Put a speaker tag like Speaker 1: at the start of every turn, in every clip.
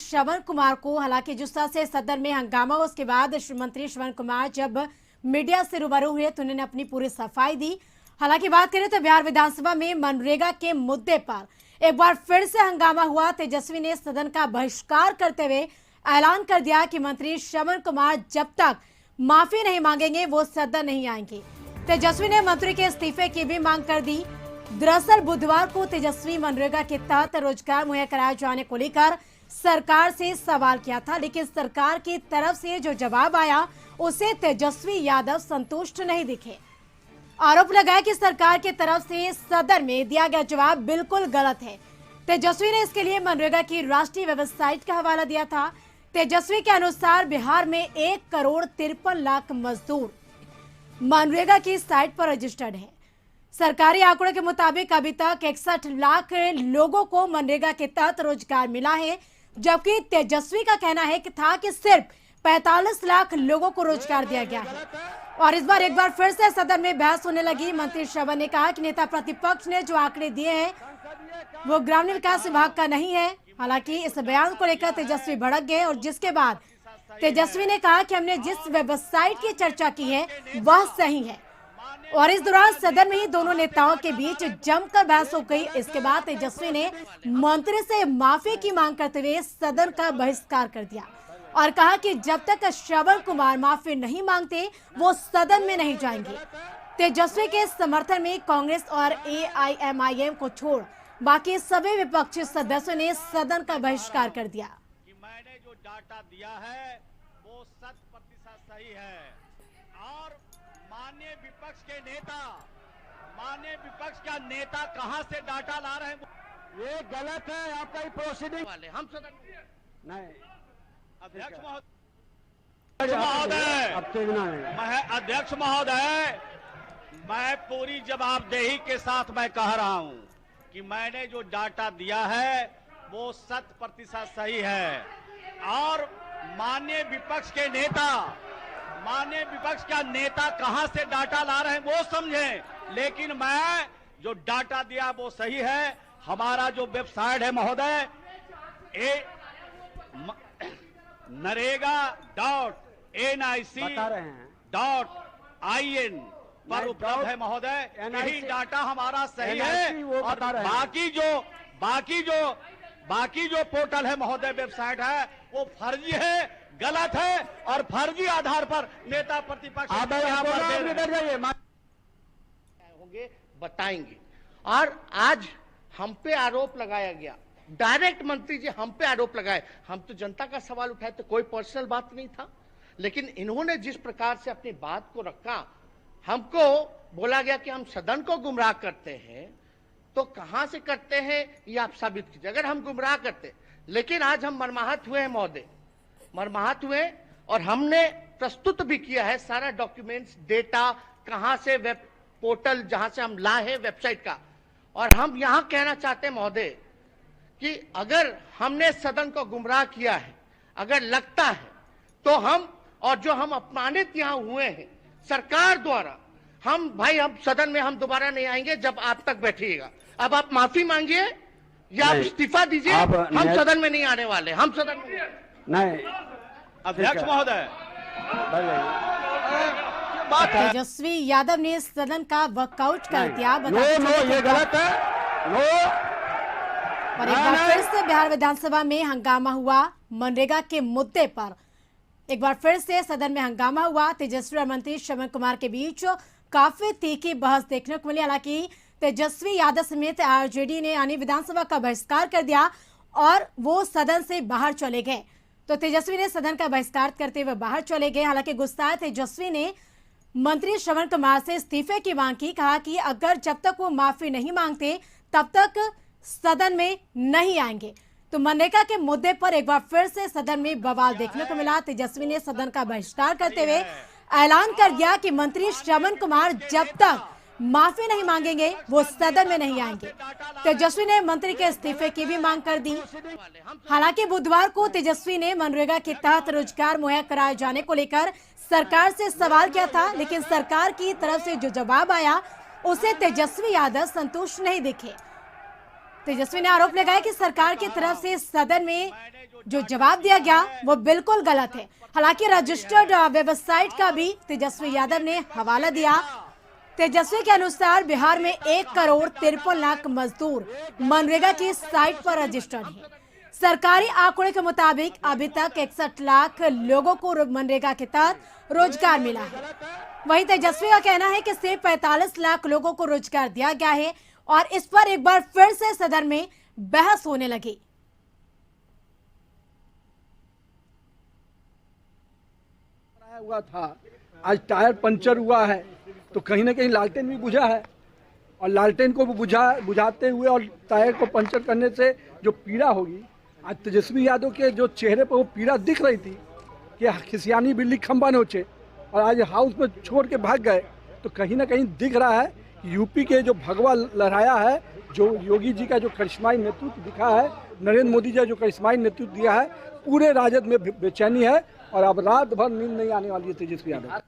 Speaker 1: श्रवण कुमार को। हालांकि जिस तरह से सदन में हंगामा, उसके बाद मंत्री श्रवण कुमार जब मीडिया से रूबरू हुए तो उन्होंने अपनी पूरी सफाई दी। हालांकि बात करें तो बिहार विधानसभा में मनरेगा के मुद्दे पर एक बार फिर से हंगामा हुआ। तेजस्वी ने सदन का बहिष्कार करते हुए ऐलान कर दिया कि मंत्री श्रवण कुमार जब तक माफी नहीं मांगेंगे वो सदन नहीं आएंगे। तेजस्वी ने मंत्री के इस्तीफे की भी मांग कर दी। दरअसल बुधवार को तेजस्वी मनरेगा के तहत रोजगार मुहैया कराए जाने को लेकर सरकार से सवाल किया था, लेकिन सरकार की तरफ से जो जवाब आया उसे तेजस्वी यादव संतुष्ट नहीं दिखे। आरोप लगाया कि सरकार की तरफ से सदन में दिया गया जवाब बिल्कुल गलत है। तेजस्वी ने इसके लिए मनरेगा की राष्ट्रीय वेबसाइट का हवाला दिया था। तेजस्वी के अनुसार बिहार में 1,53,00,000 मजदूर मनरेगा की साइट पर रजिस्टर्ड है। सरकारी आंकड़ों के मुताबिक अभी तक 61 लाख लोगों को मनरेगा के तहत रोजगार मिला है, जबकि तेजस्वी का कहना है कि सिर्फ 45 लाख लोगों को रोजगार दिया गया है। और इस बार एक बार फिर से सदन में बहस होने लगी। मंत्री श्रवण ने कहा कि नेता प्रतिपक्ष ने जो आंकड़े दिए हैं वो ग्रामीण विकास विभाग का नहीं है। हालांकि इस बयान को लेकर तेजस्वी भड़क गए और जिसके बाद तेजस्वी ने कहा कि हमने जिस वेबसाइट की चर्चा की है वह सही है। और इस दौरान सदन में ही दोनों नेताओं के बीच जमकर बहस हो गई। इसके बाद तेजस्वी ने मंत्री से माफी की मांग करते हुए सदन का बहिष्कार कर दिया और कहा कि जब तक श्रवण कुमार माफी नहीं मांगते वो सदन में नहीं जाएंगे। तेजस्वी के समर्थन में कांग्रेस और AIMIM को छोड़ बाकी सभी विपक्षी सदस्यों ने सदन का बहिष्कार कर दिया।
Speaker 2: कि मैंने जो डाटा दिया है वो 100% सही है और माननीय विपक्ष का नेता कहां से डाटा ला रहे हैं ये गलत है। आपका ही प्रोसीडिंग वाले हम सदन नहीं। अध्यक्ष महोदय, मैं पूरी जवाबदेही के साथ मैं कह रहा हूं कि मैंने जो डाटा दिया है वो 100% सही है और माननीय विपक्ष का नेता कहां से डाटा ला रहे हैं वो समझें, लेकिन मैं जो डाटा दिया वो सही है। हमारा जो वेबसाइट है महोदय NREGA.nic.in पर उपलब्ध है महोदय। यही डाटा हमारा सही है और बाकी जो पोर्टल है महोदय, वेबसाइट है वो फर्जी है, गलत है और फर्जी आधार पर नेता प्रतिपक्ष
Speaker 3: होंगे बताएंगे। और आज हम पे आरोप लगाया गया, डायरेक्ट मंत्री जी हम पे आरोप लगाए। हम तो जनता का सवाल उठाए तो कोई पर्सनल बात नहीं था, लेकिन इन्होंने जिस प्रकार से अपनी बात को रखा, हमको बोला गया कि हम सदन को गुमराह करते हैं, तो कहां से करते हैं ये आप साबित कीजिए अगर हम गुमराह करते। लेकिन आज हम मर्माहत हुए हैं महोदय, मर्माहत हुए और हमने प्रस्तुत भी किया है सारा डॉक्यूमेंट्स, डेटा कहां से, वेब पोर्टल जहां से हम लाए हैं वेबसाइट का। और हम यहां कहना चाहते हैं महोदय कि अगर हमने सदन को गुमराह किया है, अगर लगता है तो हम और जो हम अपमानित यहां हुए हैं सरकार द्वारा, हम सदन में हम दोबारा नहीं आएंगे जब आप तक बैठिएगा। अब आप माफी मांगिए या आप इस्तीफा दीजिए, हम सदन में नहीं आने वाले, हम सदन में नहीं।
Speaker 2: अध्यक्ष महोदय,
Speaker 1: तेजस्वी यादव ने सदन का वॉकआउट कर दिया।
Speaker 2: ये गलत है।
Speaker 1: और एक बार फिर से बिहार विधानसभा में हंगामा हुआ। मनरेगा के मुद्दे पर एक बार फिर से सदन में हंगामा हुआ। तेजस्वी और मंत्री श्रवण कुमार के बीच काफी तीखी बहस देखने को मिली। हालांकि तेजस्वी यादव समेत आरजेडी ने यानी विधानसभा का बहिष्कार कर दिया और वो सदन से बाहर चले गए। तो तेजस्वी ने सदन का बहिष्कार करते हुए बाहर चले गए। हालांकि गुस्साए तेजस्वी ने मंत्री श्रवण कुमार से इस्तीफे की मांग की। कहा कि अगर जब तक वो माफी नहीं मांगते तब तक सदन में नहीं आएंगे। तो मनरेगा के मुद्दे पर एक बार फिर से सदन में बवाल देखने को मिला। तेजस्वी ने सदन का बहिष्कार करते हुए ऐलान कर दिया कि मंत्री श्रवण कुमार जब तक माफी नहीं मांगेंगे वो सदन में नहीं आएंगे। तेजस्वी ने मंत्री के इस्तीफे की भी मांग कर दी। हालांकि बुधवार को तेजस्वी ने मनरेगा के तहत रोजगार मुहैया कराए जाने को लेकर सरकार से सवाल किया था, लेकिन सरकार की तरफ से जो जवाब आया उसे तेजस्वी यादव संतुष्ट नहीं दिखे। तेजस्वी ने आरोप लगाया कि सरकार की तरफ से सदन में जो जवाब दिया गया वो बिल्कुल गलत है। हालांकि रजिस्टर्ड वेबसाइट का भी तेजस्वी यादव ने हवाला दिया। तेजस्वी के अनुसार बिहार में 1,53,00,000 मजदूर मनरेगा की साइट पर रजिस्टर्ड हैं। सरकारी आंकड़े के मुताबिक अभी तक 61 लाख लोगों को मनरेगा के तहत रोजगार मिला है। वहीं तेजस्वी का कहना है कि सिर्फ 45 लाख लोगों को रोजगार दिया गया है और इस पर एक बार फिर से सदन में बहस होने लगी।
Speaker 4: हुआ था, आज टायर पंचर हुआ है तो कहीं ना कहीं लालटेन भी बुझा है और लालटेन को बुझाते हुए और टायर को पंचर करने से जो पीड़ा होगी, आज तेजस्वी यादव के जो चेहरे पर वो पीड़ा दिख रही थी कि खिसियानी बिल्ली खंबा नोचे और आज हाउस में छोड़ के भाग गए, तो कहीं ना कहीं दिख रहा है यूपी के जो भगवा लहराया है, जो योगी जी का जो करिश्माई नेतृत्व दिखा है, नरेंद्र मोदी जी का जो करिश्माई नेतृत्व दिया है, पूरे राजद में बेचैनी है और अब रात भर नींद नहीं आने वाली है तेजस्वी यादव।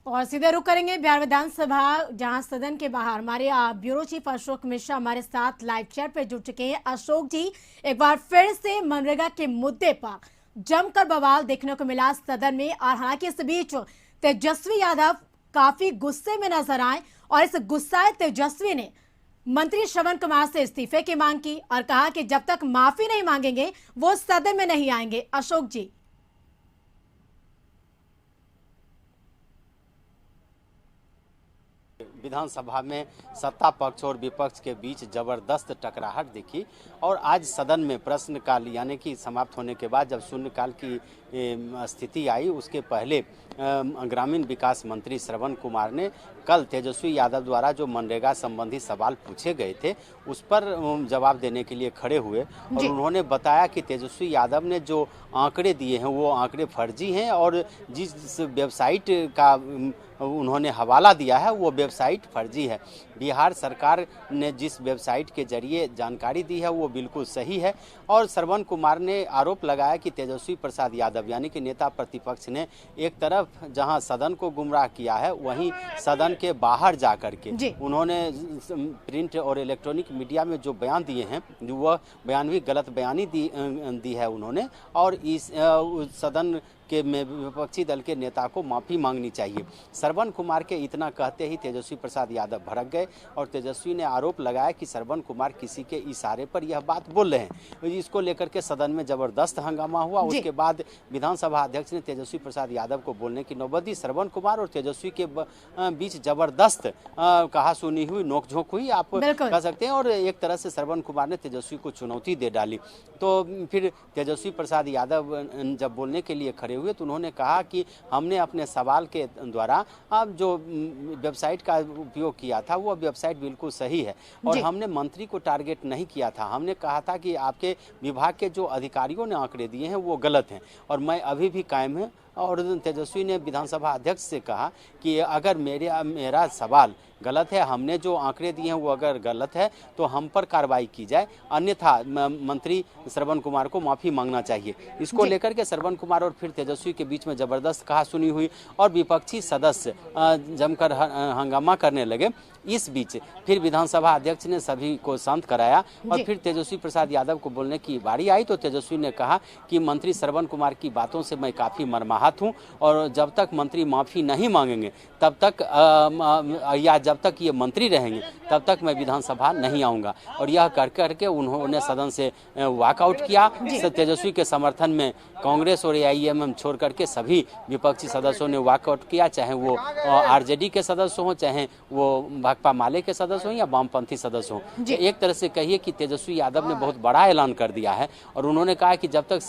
Speaker 1: और सीधे रुक करेंगे बिहार विधानसभा, जहां सदन के बाहर हमारे ब्यूरो चीफ अशोक मिश्रा हमारे साथ लाइव चैट पे जुड़ चुके हैं। अशोक जी, एक बार फिर से मनरेगा के मुद्दे पर जमकर बवाल देखने को मिला सदन में, और हालांकि इस बीच तेजस्वी यादव काफी गुस्से में नजर आए और इस गुस्साए तेजस्वी ने मंत्री श्रवण कुमार से इस्तीफे की मांग की और कहा कि जब तक माफी नहीं मांगेंगे वो सदन में नहीं आएंगे। अशोक जी,
Speaker 5: विधानसभा में सत्ता पक्ष और विपक्ष के बीच जबरदस्त टकराहट दिखी और आज सदन में प्रश्नकाल यानी कि समाप्त होने के बाद जब शून्यकाल की स्थिति आई, उसके पहले ग्रामीण विकास मंत्री श्रवण कुमार ने कल तेजस्वी यादव द्वारा जो मनरेगा संबंधी सवाल पूछे गए थे उस पर जवाब देने के लिए खड़े हुए और उन्होंने बताया कि तेजस्वी यादव ने जो आंकड़े दिए हैं वो आंकड़े फर्जी हैं और जिस वेबसाइट का उन्होंने हवाला दिया है वो वेबसाइट फर्जी है। बिहार सरकार ने जिस वेबसाइट के जरिए जानकारी दी है वो बिल्कुल सही है। और श्रवण कुमार ने आरोप लगाया कि तेजस्वी प्रसाद यादव यानी कि नेता प्रतिपक्ष ने एक तरफ जहां सदन को गुमराह किया है, वहीं सदन के बाहर जाकर के उन्होंने प्रिंट और इलेक्ट्रॉनिक मीडिया में जो बयान दिए हैं वह बयान भी गलत बयानी दी है उन्होंने, और इस सदन के विपक्षी दल के नेता को माफी मांगनी चाहिए। श्रवण कुमार के इतना कहते ही तेजस्वी प्रसाद यादव भड़क गए और तेजस्वी ने आरोप लगाया कि श्रवण कुमार किसी के इशारे पर यह बात बोल रहे हैं। इसको लेकर के सदन में जबरदस्त हंगामा हुआ। उसके बाद विधानसभा अध्यक्ष ने तेजस्वी प्रसाद यादव को बोलने की नौबत दी। श्रवण कुमार और तेजस्वी के बीच जबरदस्त कहा सुनी हुई, नोकझोंक हुई, आप कह सकते हैं, और एक तरह से श्रवण कुमार ने तेजस्वी को चुनौती दे डाली। तो फिर तेजस्वी प्रसाद यादव जब बोलने के लिए खड़े हुए तो उन्होंने कहा कि हमने अपने सवाल के द्वारा अब जो वेबसाइट का उपयोग किया था वो वेबसाइट बिल्कुल सही है और हमने मंत्री को टारगेट नहीं किया था। हमने कहा था कि आपके विभाग के जो अधिकारियों ने आंकड़े दिए हैं वो गलत हैं और मैं अभी भी कायम है। और तेजस्वी ने विधानसभा अध्यक्ष से कहा कि अगर मेरा सवाल गलत है, हमने जो आंकड़े दिए हैं वो अगर गलत है तो हम पर कार्रवाई की जाए, अन्यथा मंत्री श्रवण कुमार को माफी मांगना चाहिए। इसको लेकर के श्रवण कुमार और फिर तेजस्वी के बीच में जबरदस्त कहासुनी हुई और विपक्षी सदस्य जमकर हंगामा करने लगे। इस बीच फिर विधानसभा अध्यक्ष ने सभी को शांत कराया और फिर तेजस्वी प्रसाद यादव को बोलने की बारी आई तो तेजस्वी ने कहा कि मंत्री श्रवण कुमार की बातों से मैं काफी मर्माहत हूं और जब तक मंत्री माफी नहीं मांगेंगे तब तक या जब तक ये मंत्री रहेंगे तब तक मैं विधानसभा नहीं आऊंगा। और यह कर करके उन्होंने सदन से वॉकआउट किया। तेजस्वी के समर्थन में कांग्रेस और AIMM छोड़ करके सभी विपक्षी सदस्यों ने वॉकआउट किया, चाहे वो RJD के सदस्य हों, चाहे वो भाकपा माले के सदस्य हों या वामपंथी सदस्य हों। एक तरह से कहिए कि तेजस्वी यादव ने बहुत बड़ा ऐलान कर दिया है और उन्होंने कहा कि जब तक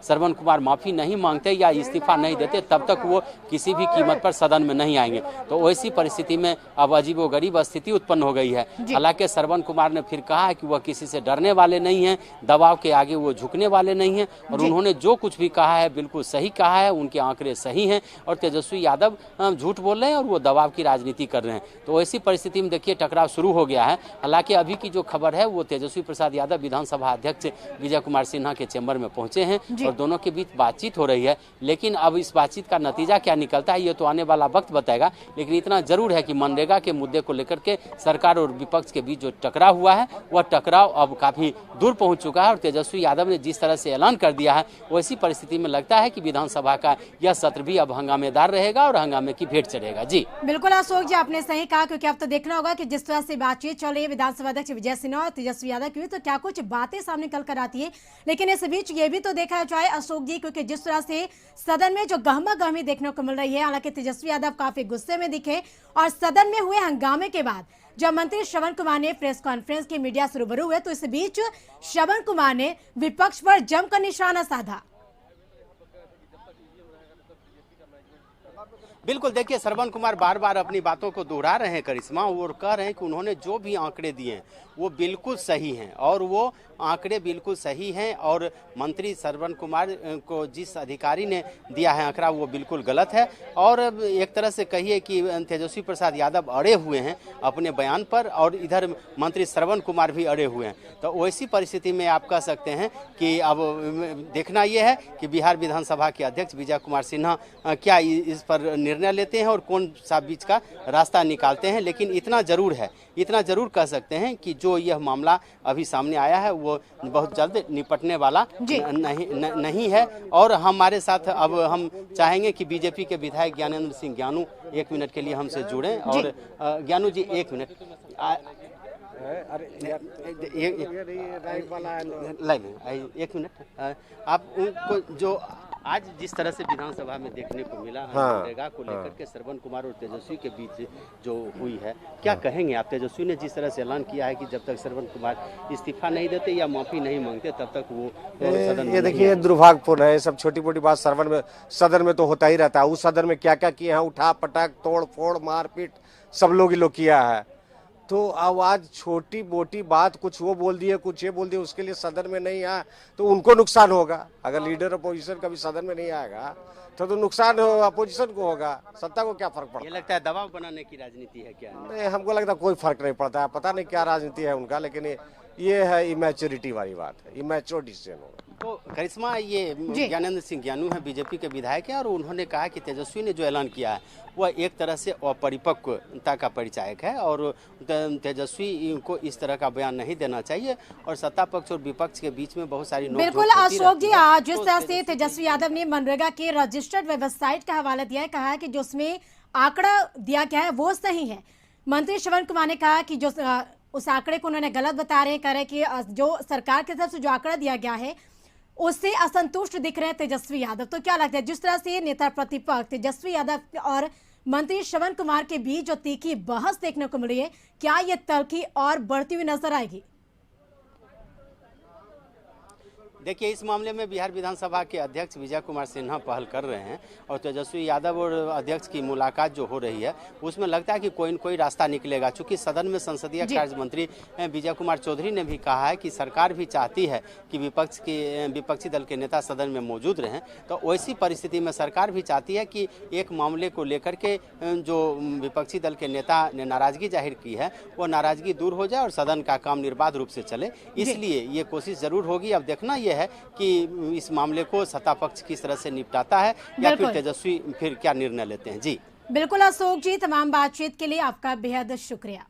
Speaker 5: श्रवण कुमार माफी नहीं मांगते या इस्तीफा नहीं देते तब तक वो किसी भी कीमत पर सदन में नहीं आएंगे। तो वैसी परिस्थिति में अब अजीबोगरीब स्थिति उत्पन्न हो गई है। हालांकि श्रवण कुमार ने फिर कहा है कि वह किसी से डरने वाले नहीं हैं, दबाव के आगे वो झुकने वाले नहीं हैं और उन्होंने जो कुछ भी कहा है बिल्कुल सही कहा है, उनके आंकड़े सही हैं और तेजस्वी यादव झूठ बोल रहे हैं और वो दबाव की राजनीति कर रहे हैं। तो ऐसी परिस्थिति में देखिए टकराव शुरू हो गया है। हालांकि अभी की जो खबर है वो तेजस्वी प्रसाद यादव विधानसभा अध्यक्ष विजय कुमार सिन्हा के चैम्बर में पहुंचे हैं और दोनों के बीच बातचीत हो रही है, लेकिन अब इस बातचीत का नतीजा क्या निकलता है ये तो आने वाला वक्त बताएगा। लेकिन इतना जरूर है कि मनरेगा के मुद्दे को लेकर के सरकार और विपक्ष के बीच जो टकराव हुआ है वह टकराव अब काफी दूर पहुंच चुका है और तेजस्वी यादव ने जिस तरह से ऐलान कर दिया है वैसी परिस्थिति में लगता है कि विधानसभा का यह सत्र भी अब हंगामेदार रहेगा और हंगामे की भेंट चढ़ेगा। जी
Speaker 1: बिल्कुल अशोक जी, आपने सही कहा, क्योंकि अब तो देखना होगा कि जिस तरह से बातचीत चल रही है विधानसभा अध्यक्ष विजय सिन्हा और तेजस्वी यादव की, तो क्या कुछ बातें सामने निकल कर आती है। लेकिन इस बीच ये भी तो देखा जाए अशोक जी, क्योंकि जिस तरह से सदन में जो गहमा गहमी देखने को मिल रही है, हालांकि तेजस्वी यादव काफी गुस्से में दिखे और सदन में हुए हंगामे के बाद जब मंत्री श्रवण कुमार ने प्रेस कॉन्फ्रेंस की मीडिया से रूबरू हुए तो इस बीच श्रवण कुमार ने विपक्ष पर जमकर निशाना साधा।
Speaker 5: बिल्कुल, देखिए श्रवण कुमार बार बार अपनी बातों को दोहरा रहे हैं करिश्मा, और कह रहे हैं कि उन्होंने जो भी आंकड़े दिए हैं वो बिल्कुल सही हैं और वो आंकड़े बिल्कुल सही हैं और मंत्री श्रवण कुमार को जिस अधिकारी ने दिया है आंकड़ा वो बिल्कुल गलत है। और एक तरह से कहिए कि तेजस्वी प्रसाद यादव अड़े हुए हैं अपने बयान पर और इधर मंत्री श्रवण कुमार भी अड़े हुए हैं। तो वैसी परिस्थिति में आप कह सकते हैं कि अब देखना ये है कि बिहार विधानसभा के अध्यक्ष विजय कुमार सिन्हा क्या इस पर निर्णय लेते हैं और कौन सा बीच का रास्ता निकालते हैं। लेकिन इतना जरूर कह सकते हैं कि जो यह मामला अभी सामने आया है वो बहुत जल्द निपटने वाला नहीं है। और हमारे साथ अब हम चाहेंगे कि बीजेपी के विधायक ज्ञानेंद्र सिंह ज्ञानू 1 मिनट के लिए हमसे जुड़ें। और ज्ञानू जी 1 मिनट, एक मिनट, आप उनको जो आज जिस तरह से विधानसभा में देखने को मिला मनरेगा को लेकर के श्रवण कुमार और तेजस्वी के बीच जो हुई है, क्या कहेंगे आप? तेजस्वी ने जिस तरह से ऐलान किया है कि जब तक श्रवण कुमार इस्तीफा नहीं देते या माफी नहीं मांगते तब तक वो सदन में,
Speaker 6: ये देखिए दुर्भाग्यपूर्ण है। सब छोटी मोटी बात सदन में तो होता ही रहता है। उस सदन में क्या क्या किए हैं, उठा पटक तोड़ फोड़ मारपीट सब लोग किया है। तो अब आज छोटी मोटी बात कुछ वो बोल दिए कुछ ये बोल दिए, उसके लिए सदन में नहीं आया तो उनको नुकसान होगा। अगर लीडर अपोजिशन कभी सदन में नहीं आएगा तो नुकसान अपोजिशन को होगा, सत्ता को क्या फर्क पड़ता है?
Speaker 5: ये लगता है दबाव बनाने की राजनीति है क्या?
Speaker 6: नहीं, हमको लगता है कोई फर्क नहीं पड़ता है। पता नहीं क्या राजनीति है उनका, लेकिन ये है इमैच्योरिटी वाली बात है, इमैच्योर डिसीजन होगा।
Speaker 5: तो करिश्मा, ये ज्ञानेंद्र सिंह ज्ञानू है, बीजेपी के विधायक है और उन्होंने कहा कि तेजस्वी ने जो ऐलान किया है वह एक तरह से अपरिपक्वता का परिचायक है और तेजस्वी को इस तरह का बयान नहीं देना चाहिए और सत्ता पक्ष और विपक्ष के बीच में बहुत सारी
Speaker 1: बिल्कुल अशोक जी, जिस तरह से तेजस्वी यादव ने मनरेगा के रजिस्टर्ड वेबसाइट का हवाला दिया है, कहा है कि जो उसमें आंकड़ा दिया गया है वो सही है। मंत्री श्रवण कुमार ने कहा कि जो उस आंकड़े को उन्होंने गलत बता रहे हैं, कह रहे कि जो सरकार की तरफ से जो आंकड़ा दिया गया है उससे असंतुष्ट दिख रहे हैं तेजस्वी यादव। तो क्या लगता है जिस तरह से नेता प्रतिपक्ष तेजस्वी यादव और मंत्री श्रवण कुमार के बीच जो तीखी बहस देखने को मिली है, क्या ये तल्खी और बढ़ती हुई नजर आएगी?
Speaker 5: देखिए, इस मामले में बिहार विधानसभा के अध्यक्ष विजय कुमार सिन्हा पहल कर रहे हैं और तेजस्वी यादव और अध्यक्ष की मुलाकात जो हो रही है उसमें लगता है कि कोई न कोई रास्ता निकलेगा। चूंकि सदन में संसदीय कार्य मंत्री विजय कुमार चौधरी ने भी कहा है कि सरकार भी चाहती है कि विपक्षी दल के नेता सदन में मौजूद रहें। तो वैसी परिस्थिति में सरकार भी चाहती है कि एक मामले को लेकर के जो विपक्षी दल के नेता ने नाराजगी जाहिर की है वो नाराजगी दूर हो जाए और सदन का काम निर्बाध रूप से चले। इसलिए ये कोशिश जरूर होगी। अब देखना यह है कि इस मामले को सत्ता पक्ष किस तरह से निपटाता है या फिर तेजस्वी फिर क्या निर्णय लेते हैं। जी
Speaker 1: बिल्कुल अशोक जी, तमाम बातचीत के लिए आपका बेहद शुक्रिया।